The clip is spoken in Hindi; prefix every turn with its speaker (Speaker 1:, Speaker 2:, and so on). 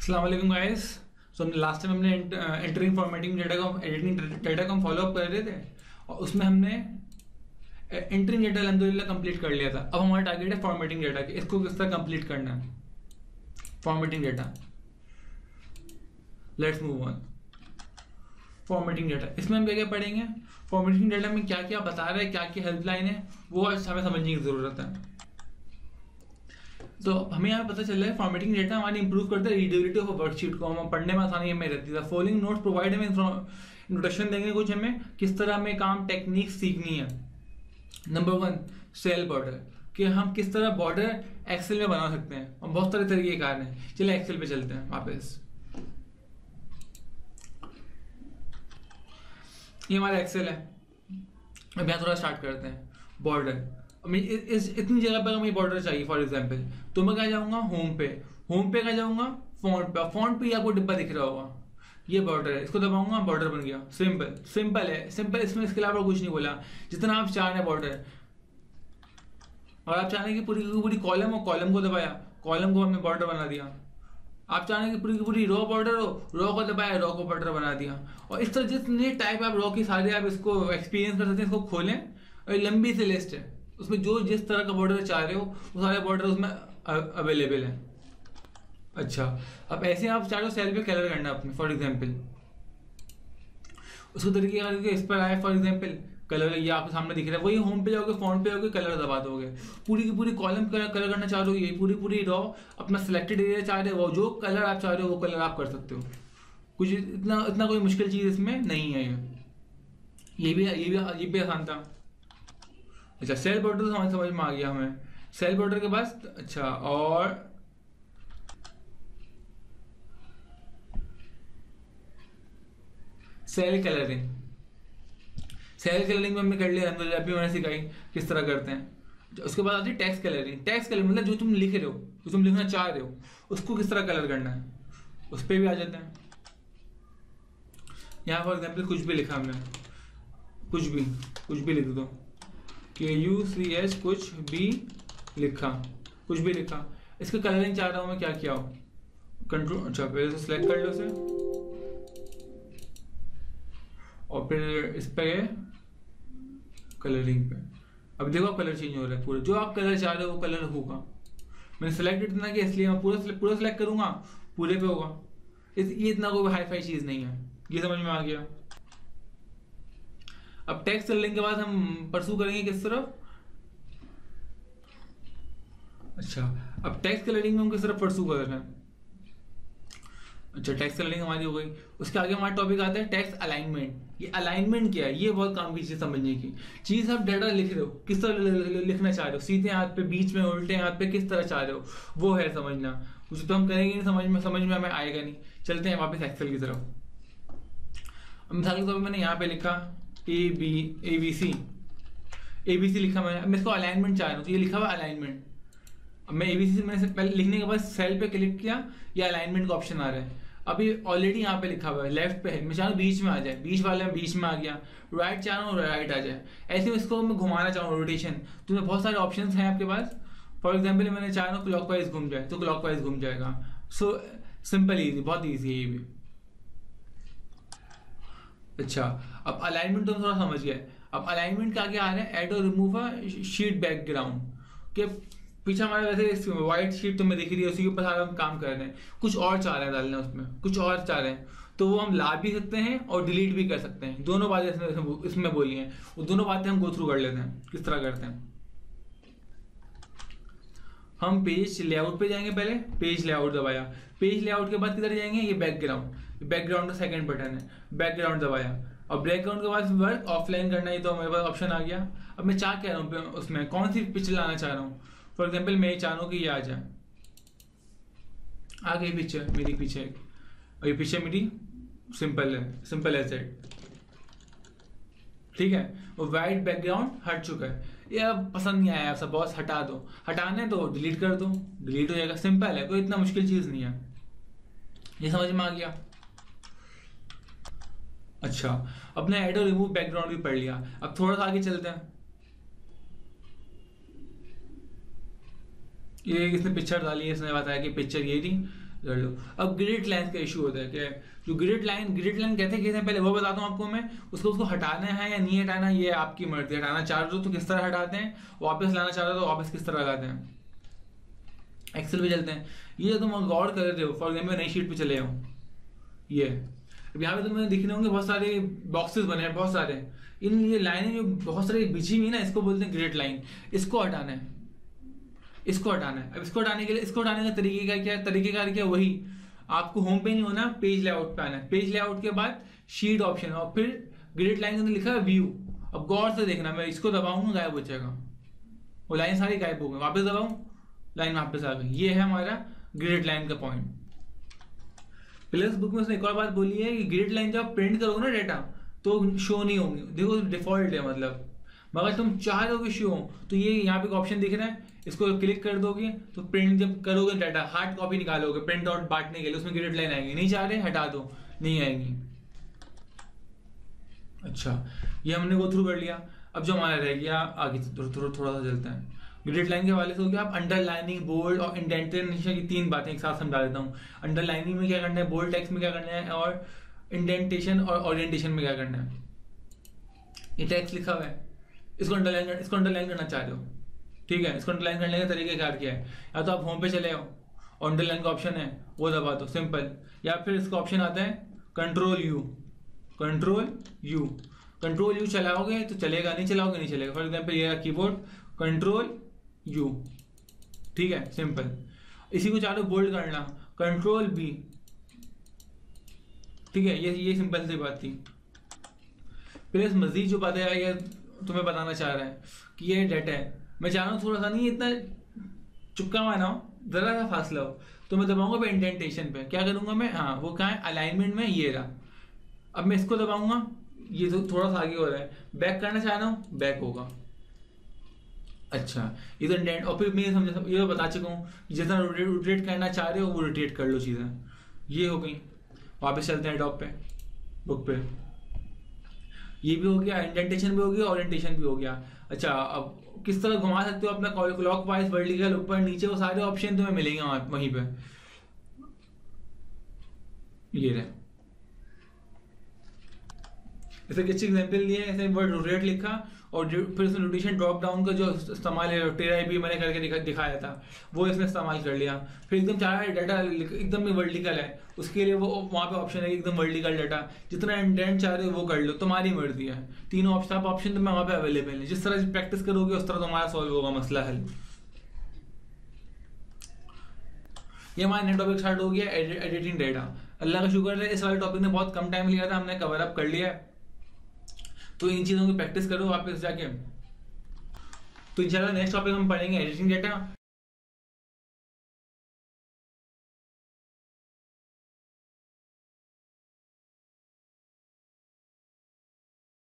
Speaker 1: अस्सलाम वालेकुम गाइस। सो हमने लास्ट टाइम हमने एंटरिंग फॉर्मेटिंग डेटा को एडिटिंग डेटा को हम फॉलो अप कर रहे थे और उसमें हमने एंटरिंग डेटा अल्हम्दुलिल्लाह कंप्लीट कर लिया था। अब हमारा टारगेट है फॉर्मेटिंग डेटा कि इसको किस तरह कंप्लीट करना है। Formatting data, let's move on. Formatting data, इसमें हम क्या क्या पढ़ेंगे, फॉर्मेटिंग डेटा में क्या क्या बता रहा है, क्या क्या हेल्पलाइन है, वो हमें समझने की जरूरत है। तो हमें यहाँ पता चल रहा है फॉर्मेटिंग डेटा हमारी इंप्रूव करता है रीडेबिलिटी ऑफ वर्कशीट को, हम पढ़ने में आसानी हमें रहती है। फॉलोइंग नोट्स प्रोवाइड, हमें इंट्रोडक्शन देंगे कुछ हमें किस तरह हमें काम टेक्निक सीखनी है। नंबर 1 सेल बॉर्डर, कि हम किस तरह बॉर्डर एक्सेल में बना सकते हैं और बहुत सारे तरीके कार हैं। चलिए एक्सेल पे चलते हैं वापस। ये हमारा एक्सेल है। अब यहाँ थोड़ा स्टार्ट करते हैं। बॉर्डर, इस इतनी जगह पर हमें बॉर्डर चाहिए फॉर एग्जांपल, तो मैं क्या जाऊंगा होम पे क्या जाऊंगा फॉन्ट पे आपको डिब्बा दिख रहा होगा, ये बॉर्डर है, इसको दबाऊंगा बॉर्डर बन गया। सिंपल है, सिंपल। इसमें इसके अलावा कुछ नहीं बोला, जितना आप चाह रहे हैं बॉर्डर। और आप चाह रहे हैं कि पूरी की पूरी कॉलम हो, कॉलम को दबाया, कॉलम को हमने बॉर्डर बना दिया। आप चाह रहे हैं कि पूरी की पूरी रो बॉर्डर हो, रो को दबाया, रो को बॉर्डर बना दिया। और इस तरह जितने टाइप आप रो की सारे आप इसको एक्सपीरियंस कर सकते हैं। इसको खोलें और लंबी सी लिस्ट है, उसमें जो जिस तरह का बॉर्डर चाह रहे हो वो सारे बॉर्डर उसमें अवेलेबल है। अच्छा, अब ऐसे आप चाह रहे हो सेल पे कलर करना अपने, फॉर एग्जांपल उसको तरीके का इस पर आए। फॉर एग्जांपल कलर ये आपके सामने दिख रहा है, वही होम पे जाओगे, फॉन्ट पे जाओगे, कलर दबा दोगे। पूरी की पूरी कॉलम कलर करना चाह रहे हो, ये पूरी पूरी रो अपना सिलेक्टेड एरिया चाह रहे हो, जो कलर आप चाह रहे हो वो कलर आप कर सकते हो। कुछ इतना कोई मुश्किल चीज इसमें नहीं है। ये भी आसान था। अच्छा, सेल बॉर्डर तो हमें समझ में आ गया हमें। सेल बॉर्डर के बाद अच्छा, और सेल कलरिंग में हमने कर लिया, अभी मैंने सिखाई किस तरह करते हैं। उसके बाद आती है टेक्स्ट कलरिंग। टेक्स्ट कलर मतलब जो तुम लिख रहे हो, जो तुम लिखना चाह रहे हो, उसको किस तरह कलर करना है, उस पर भी आ जाते हैं। यहाँ फॉर एग्जाम्पल कुछ भी लिखा हमने, कुछ भी लिख दो, KUCH कुछ भी लिखा। इसका कलरिंग चाह रहा हूं मैं, क्या किया हो, कंट्रोल, अच्छा पहले से सिलेक्ट कर लो इसे और फिर इस पे कलरिंग पे। अब देखो कलर चेंज हो रहा है पूरा, जो आप कलर चाह रहे हो वो कलर होगा। मैंने सिलेक्ट इतना किया इसलिए मैं पूरा सिलेक्ट करूंगा, पूरे पे होगा। ये इतना कोई हाई फाई चीज नहीं है, ये समझ में आ गया। अब टेक्स्ट कलरिंग के बाद हम परसू करेंगे किस तरफ। अच्छा, अब टेक्स्ट कलरिंग में हम किस तरफ परसू कर रहे हैं। अच्छा, टेक्स्ट कलरिंग हमारी हो गई। उसके आगे हमारा टॉपिक आता है टेक्स्ट अलाइनमेंट। ये अलाइनमेंट क्या है, ये बहुत काम की चीज समझने की चीज। आप डाटा लिख रहे हो, किस तरह लिखना चाह रहे हो, सीधे हाथ पे, बीच में, उल्टे हाथ पे, किस तरह चाह रहे हो, वो है समझना। उसे तो हम करेंगे नहीं, समझ में हमें आएगा नहीं। चलते हैं वापस एक्सेल की तरफ। मिसाल के तौर पर मैंने यहाँ पे लिखा ABC लिखा मैंने। अब मैं इसको अलाइनमेंट चाह रहा हूँ, तो ये लिखा हुआ अलाइनमेंट। अब मैं ABC मैंने पहले लिखने के बाद सेल पे क्लिक किया, ये अलाइनमेंट का ऑप्शन आ रहा है। अभी ऑलरेडी यहाँ पे लिखा हुआ है, लेफ्ट पे है, मैं चाह रहा हूँ बीच में आ जाए, बीच वाले में बीच में आ गया। राइट चाह रहा हूँ राइट आ जाए। ऐसे में इसको मैं घुमाना चाहूँ, रोटेशन, तो बहुत सारे ऑप्शन हैं आपके पास। फॉर एग्जाम्पल मैंने चाह रहा हूँ क्लॉकवाइज घूम जाए, तो क्लॉकवाइज घूम जाएगा। सो सिंपल ईजी, बहुत ईजी है ये भी। अच्छा, अब अलाइनमेंट तो थोड़ा समझ गए। अब अलाइनमेंट का आगे आ रहा है ऐड और रिमूव अ शीट बैकग्राउंड, के पीछे हमारे वैसे व्हाइट शीट तो मैं दिख रही है, उसी के ऊपर सारा हम काम कर रहे हैं, कुछ और चाह रहे हैं डालना, उसमें कुछ और चाह रहे हैं, तो वो हम ला भी सकते हैं और डिलीट भी कर सकते हैं। दोनों बातें इसमें बोली हैं, वो दोनों बातें हम गो थ्रू कर लेते हैं किस तरह करते हैं। हम पेज लेआउट पे जाएंगे, पहले पेज लेआउट दबाया, पेज लेआउट के बाद किधर जाएंगे, ये बैकग्राउंड का सेकंड बटन है, बैकग्राउंड दबाया। और बैकग्राउंड के बाद वर्क ऑफलाइन करना है, तो मेरे पास ऑप्शन आ गया। अब मैं क्या कह रहा हूँ उसमें, कौन सी पिक्चर लाना चाह रहा हूँ। फॉर एग्जाम्पल मैं ये चाह रहा हूँ कि ये आ जाए, आ गई पिक्चर मेरी पीछे, और ये पिक्चर मेरी सिंपल है सेट, ठीक है। वो वाइट बैकग्राउंड हट चुका है, ये अब पसंद नहीं आया सब, बॉस हटा दो, हटाने तो डिलीट कर दो, डिलीट हो जाएगा। सिंपल है, कोई इतना मुश्किल चीज नहीं है। ये समझ में आ गया। अच्छा, अपने ऐड और रिमूव बैकग्राउंड भी पढ़ लिया। अब थोड़ा सा आगे चलते हैं। ये इसने पिक्चर डाली है, इसने बताया कि पिक्चर ये थी, कर लो। अब ग्रिड लाइन का इशू होता है, क्या है जो ग्रिड लाइन कहते हैं पहले वो बताता हूँ आपको मैं। उसको हटाना है या नहीं हटाना ये आपकी मर्जी। हटाना चाह रहे हो तो किस तरह हटाते हैं, वापस लाना चाह रहे हो तो वापस किस तरह लगाते हैं। एक्सेल पे चलते हैं, ये तुम गौर कर रहे हो। फॉर एग्जाम्पल नई शीट पे चले जाओ, ये अब यहाँ पे तुम्हें दिखने होंगे बहुत सारे बॉक्सेस बने हैं, बहुत सारे। इन ये लाइनें जो बहुत सारी बिछी हुई ना, इसको बोलते हैं ग्रिड लाइन। इसको हटाना है, इसको हटाना है। अब इसको हटाने के लिए, इसको हटाने का तरीकेकार क्या, वही आपको होम पे नहीं होना, पेज लेआउट पे आना है। पेज लेआउट के बाद शीट ऑप्शन और फिर ग्रिड लाइन के अंदर लिखा है व्यू। अब गौर से देखना, मैं इसको दबाऊंगा गायब हो जाएगा, वो लाइन सारी गायब हो गई। वापस दबाऊं, लाइन वापस आ गई। ये है हमारा ग्रिड लाइन का पॉइंट। प्लस बुक में उसने एक और बात बोली है कि ग्रिड लाइन जब प्रिंट करोगे ना डेटा तो शो नहीं होंगी। देखो डिफॉल्ट है मतलब, मगर तुम चाह रहे हो कि शो हो तो ये यहाँ पे ऑप्शन दिख रहा है, इसको क्लिक कर दोगे तो प्रिंट जब करोगे डाटा, हार्ड कॉपी निकालोगे प्रिंट आउट बांटने के लिए, उसमें ग्रिड लाइन आएगी। नहीं चाह रहे हटा दो, नहीं आएगी। अच्छा, ये हमने गो थ्रू कर लिया। अब जो हमारा रह गया आगे थोड़ा सा चलता है। ग्रिड लाइन के हवाले से हो गया। आप अंडरलाइनिंग, बोल्ड और इंडेंटेशन की तीन बातें एक साथ समझा देता हूँ। अंडरलाइनिंग में क्या करना है, बोल्ड टेक्स्ट में क्या करना है, और इंडेंटेशन और ओरिएंटेशन में क्या करना है। ये टेक्स्ट लिखा हुआ है, इसको अंडरलाइन करना चाह रहे हो, ठीक है। इसको अंडरलाइन करने का तरीका क्या है, या तो आप होम पे चले आओ और अंडरलाइन का ऑप्शन है वो दबा दो, सिंपल। या फिर इसका ऑप्शन आता है कंट्रोल यू चलाओगे तो चलेगा, नहीं चलाओगे नहीं चलेगा। फॉर एग्जाम्पल ये कीबोर्ड कंट्रोल यू, ठीक है, सिंपल। इसी को चाहो बोल्ड करना, कंट्रोल बी, ठीक है। ये सिंपल सी बात थी। प्लस मजीद जो बात है ये तुम्हें बताना चाह रहा है कि ये डाटा है, मैं चाह रहा हूँ थोड़ा सा नहीं इतना चुपका माना हो, जरा सा फासला हो, तो मैं दबाऊंगा पे इंडेंटेशन पे। क्या करूंगा मैं, हाँ वो कहाँ है, अलाइनमेंट में ये रहा। अब मैं इसको दबाऊंगा, ये तो थोड़ा सा आगे हो रहा है, बैक करना चाह रहा हूँ बैक होगा। अच्छा, ये तो इंडेंट। और फिर मैं समझा, ये तो बता चुका हूँ, जितना रोटेट करना चाह रहे हो वो रोटेट कर लो चीज़ें। ये हो गई। वापस चलते हैं टॉप पे, बुक पे। ये भी हो गया, इंडेंटेशन भी हो गया, ओरिएंटेशन भी हो गया। अच्छा, अब किस तरह घुमा सकते हो अपना क्लॉकवाइज, वर्टिकल, ऊपर नीचे, वो सारे ऑप्शन तुम्हें मिलेंगे वहीं पे। ये रहे, ऐसे अच्छी एग्जाम्पल लिए, ऐसे वर्ड रोटेट लिखा और फिर उसने रोटेशन ड्रॉप डाउन का जो इस्तेमाल है, रोटेट भी मैंने करके दिखाया था, वो इसने इस्तेमाल कर लिया। फिर एकदम चाह रहा है डाटा एकदम वर्टिकल है, उसके लिए वो वहाँ पे ऑप्शन है एकदम वर्टिकल डाटा, जितना इंडेंट चाह रहे हो वो कर लो, तुम्हारी मर्जी है। तीनों ऑप्शन तुम्हें वहाँ पे अवेलेबल है। जिस तरह से प्रैक्टिस करोगे उस तरह तुम्हारा सॉल्व होगा मसला हल। ये हमारा नया टॉपिक स्टार्ट हो गया, एडिटिंग डाटा। अल्लाह का शुक्र है इस वाले टॉपिक ने बहुत कम टाइम लिया था, हमने कवर अप कर लिया है। तो इन चीज़ों की प्रैक्टिस करो वापस जाके। तो इंशाल्लाह नेक्स्ट टॉपिक हम पढ़ेंगे एडिटिंग डाटा।